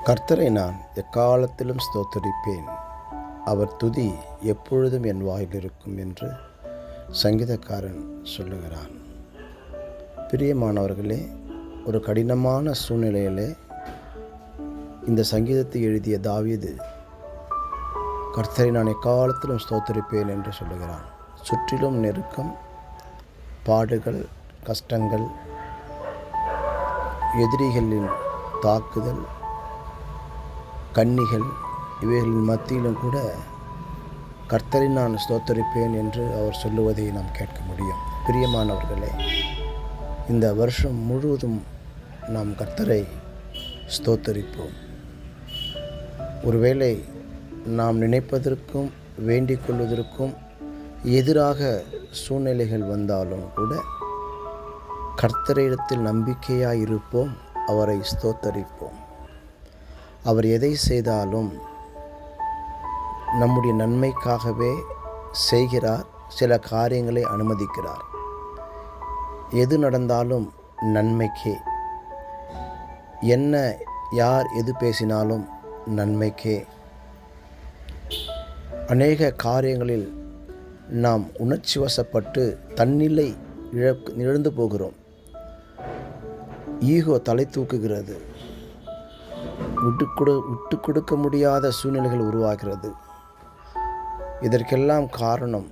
கர்த்தரை நான் எக்காலத்திலும் ஸ்தோத்தரிப்பேன், அவர் துதி எப்பொழுதும் என் வாயில் இருக்கும் என்று சங்கீதக்காரன் சொல்லுகிறான். பிரியமானவர்களே, ஒரு கடினமான சூழ்நிலையிலே இந்த சங்கீதத்தை எழுதிய தாவீது கர்த்தரை நான் எக்காலத்திலும் ஸ்தோத்தரிப்பேன் என்று சொல்லுகிறான். சுற்றிலும் நெருக்கம், பாடுகள், கஷ்டங்கள், எதிரிகளின் தாக்குதல், கன்னிகள், இவைகளின் மத்தியிலும் கூட கர்த்தரை நான் ஸ்தோத்தரிப்பேன் என்று அவர் சொல்லுவதை நாம் கேட்க முடியும். பிரியமானவர்களே, இந்த வருஷம் முழுவதும் நாம் கர்த்தரை ஸ்தோத்தரிப்போம். ஒருவேளை நாம் நினைப்பதற்கும் வேண்டிக் கொள்வதற்கும் எதிராக சூழ்நிலைகள் வந்தாலும் கூட கர்த்தரிடத்தில் நம்பிக்கையாக இருப்போம், அவரை ஸ்தோத்தரிப்போம். அவர் எதை செய்தாலும் நம்முடைய நன்மைக்காகவே செய்கிறார். சில காரியங்களை அனுமதிக்கிறார். எது நடந்தாலும் நன்மைக்கே. என்ன யார் எது பேசினாலும் நன்மைக்கே. அநேக காரியங்களில் நாம் உணர்ச்சி வசப்பட்டு தன்னிலை இழந்து போகிறோம். ஈகோ தலை தூக்குகிறது. விட்டு கொடுக்க முடியாத சூழ்நிலைகள் உருவாகிறது. இதற்கெல்லாம் காரணம்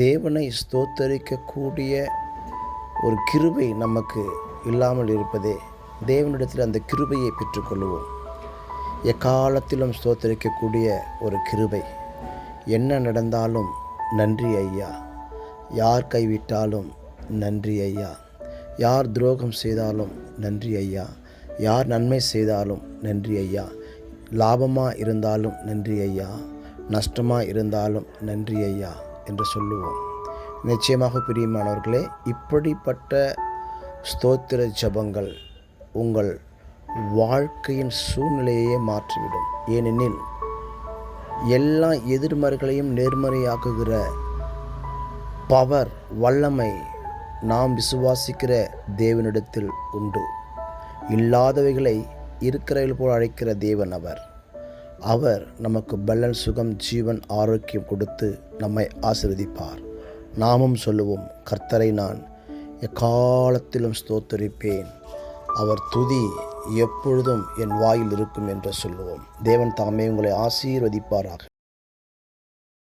தேவனை ஸ்தோத்தரிக்கக்கூடிய ஒரு கிருபை நமக்கு இல்லாமல் இருப்பதே. தேவனிடத்தில் அந்த கிருபையை பெற்றுக்கொள்வோம். எக்காலத்திலும் ஸ்தோத்தரிக்கக்கூடிய ஒரு கிருபை. என்ன நடந்தாலும் நன்றி ஐயா, யார் கைவிட்டாலும் நன்றி ஐயா, யார் துரோகம் செய்தாலும் நன்றி ஐயா, யார் நன்மை செய்தாலும் நன்றி ஐயா, லாபமாக இருந்தாலும் நன்றி ஐயா, நஷ்டமாக இருந்தாலும் நன்றி ஐயா என்று சொல்லுவோம். நிச்சயமாக பிரியமானவர்களே, இப்படிப்பட்ட ஸ்தோத்திர ஜபங்கள் உங்கள் வாழ்க்கையின் சூழ்நிலையே மாற்றிவிடும். ஏனெனில் எல்லா எதிர்மறைகளையும் நேர்மறையாக்குகிற பவர், வல்லமை நாம் விசுவாசிக்கிற தேவனிடத்தில் உண்டு. இல்லாதவைகளை இருக்கிறவைகள் போல் அழைக்கிற தேவன் அவர் நமக்கு பலன், சுகம், ஜீவன், ஆரோக்கியம் கொடுத்து நம்மை ஆசீர்வதிப்பார். நாமும் சொல்லுவோம், கர்த்தரை நான் எக்காலத்திலும் ஸ்தோத்தரிப்பேன், அவர் துதி எப்பொழுதும் என் வாயில் இருக்கும் என்று சொல்லுவோம். தேவன் தாமே உங்களை ஆசீர்வதிப்பாராக.